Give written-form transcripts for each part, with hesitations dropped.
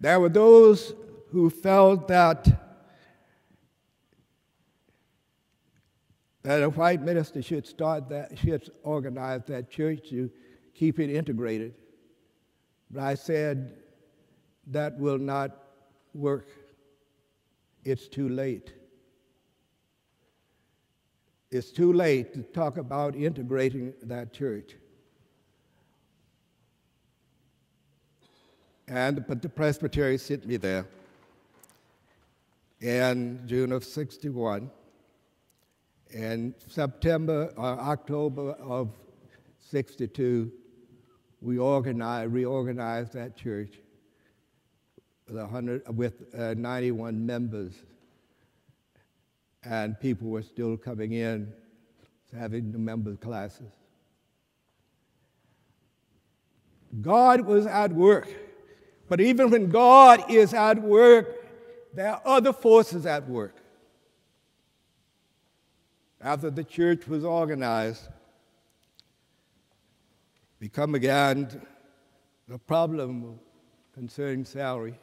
There were those who felt that a white minister should organize that church to keep it integrated. But I said, that will not work. It's too late. It's too late to talk about integrating that church. But the Presbytery sent me there in June of '61. In October of '62, we reorganized that church with 91 members, and people were still coming in, having the member classes. God was at work, but even when God is at work, there are other forces at work. After the church was organized, become again the problem concerning salary.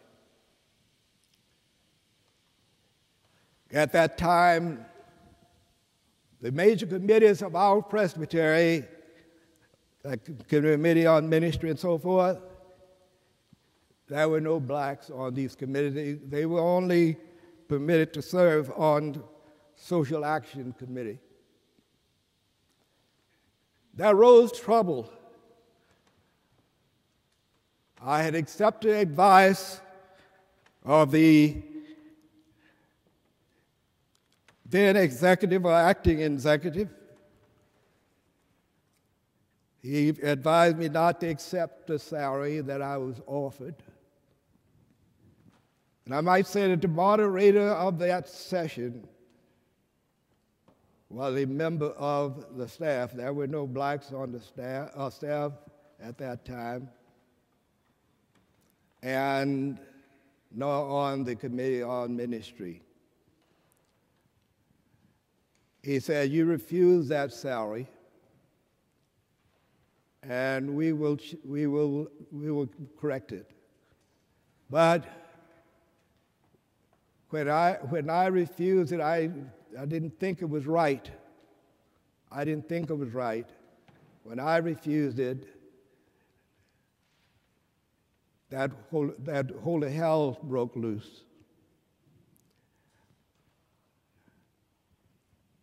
At that time, the major committees of our presbytery, like the Committee on Ministry and so forth, there were no blacks on these committees. They were only permitted to serve on Social Action Committee. There arose trouble. I had accepted advice of the then executive or acting executive. He advised me not to accept the salary that I was offered. And I might say that the moderator of that session was a member of the staff. There were no blacks on the staff at that time, and nor on the Committee on Ministry. He said, "You refuse that salary, and we will correct it." But when I refused it, I didn't think it was right. I didn't think it was right. When I refused it, that holy hell broke loose.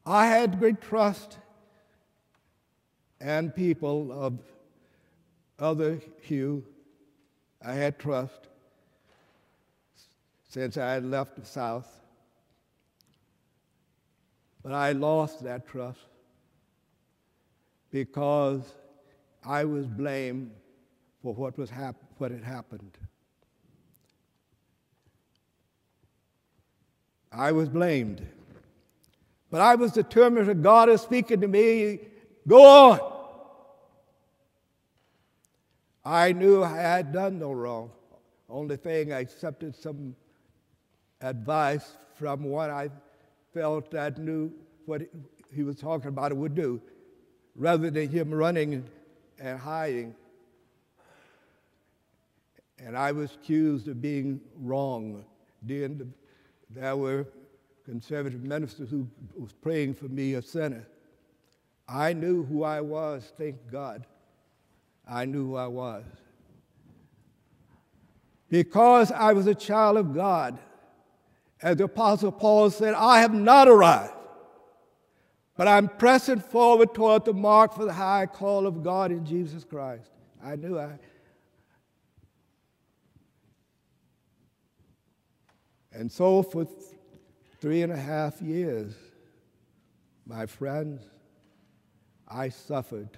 I had great trust in people of other hue. I had trust since I had left the South. But I lost that trust because I was blamed for what had happened. I was blamed. But I was determined that God is speaking to me, go on. I knew I had done no wrong. Only thing, I accepted some advice from one I felt that knew what he was talking about and would do, rather than him running and hiding. And I was accused of being wrong. Then there were conservative ministers who was praying for me, a sinner. I knew who I was, thank God. I knew who I was. Because I was a child of God, as the Apostle Paul said, I have not arrived, but I'm pressing forward toward the mark for the high call of God in Jesus Christ. I knew And so for 3.5 years, my friends, I suffered.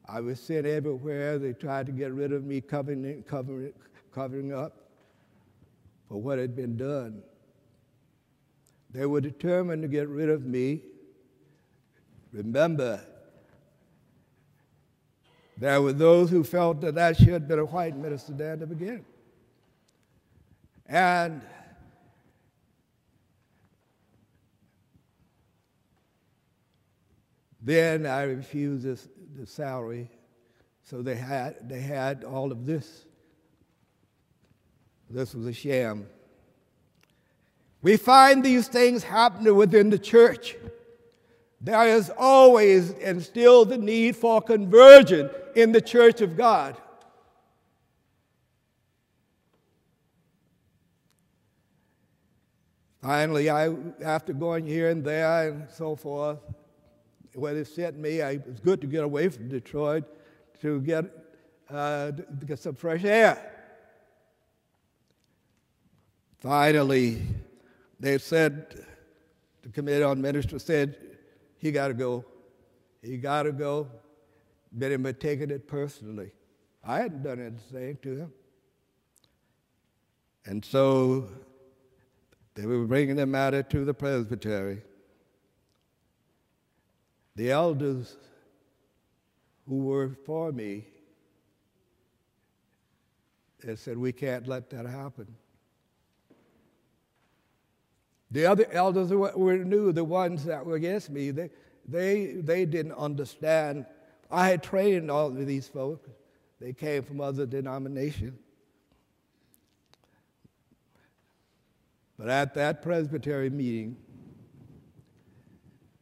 I was sent everywhere. They tried to get rid of me, covering up for what had been done. They were determined to get rid of me. Remember, there were those who felt that I should have been a white minister there to begin. And then I refused the salary, so they had all of this. This was a sham. We find these things happening within the church. There is always and still the need for conversion in the church of God. Finally, after going here and there and so forth, where they sent me, it was good to get away from Detroit to get some fresh air. Finally, they said, the Committee on Ministry said, he got to go. He got to go. But him had taken it personally. I hadn't done anything to him. And so they were bringing the matter to the presbytery. The elders who were for me, they said, we can't let that happen. The other elders were new, the ones that were against me, they didn't understand. I had trained all of these folks. They came from other denominations. But at that presbytery meeting,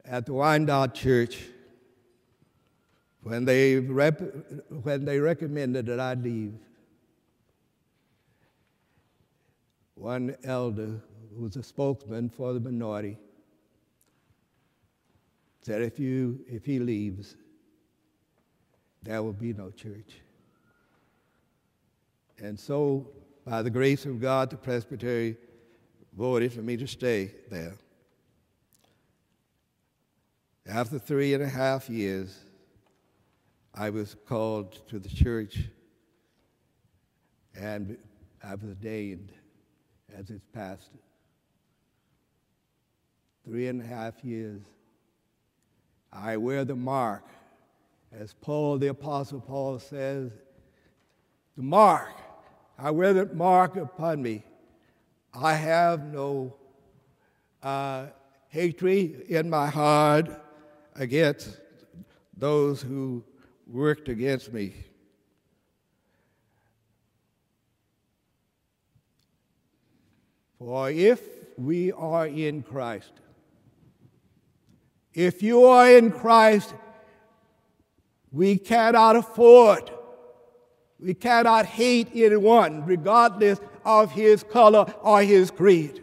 at the Wyandotte Church, when they recommended that I leave, one elder who was a spokesman for the minority said, if he leaves, there will be no church. And so, by the grace of God, the presbytery voted for me to stay there. After 3.5 years, I was called to the church, and I was ordained as its pastor. 3.5 years. I wear the mark, as Paul, the Apostle Paul says, the mark. I wear the mark upon me. I have no hatred in my heart against those who worked against me. For if we are in Christ, if you are in Christ, we cannot afford, we cannot hate anyone, regardless of his color or his creed.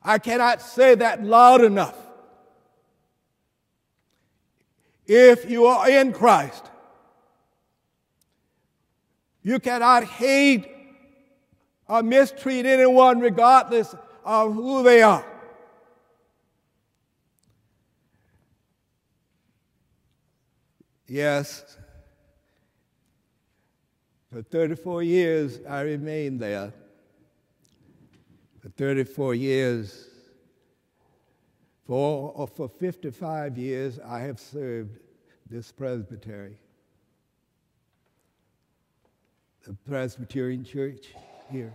I cannot say that loud enough. If you are in Christ, you cannot hate or mistreat anyone regardless of who they are. Yes, for 34 years I remained there. For 34 years, for 55 years I have served this presbytery, the Presbyterian Church here.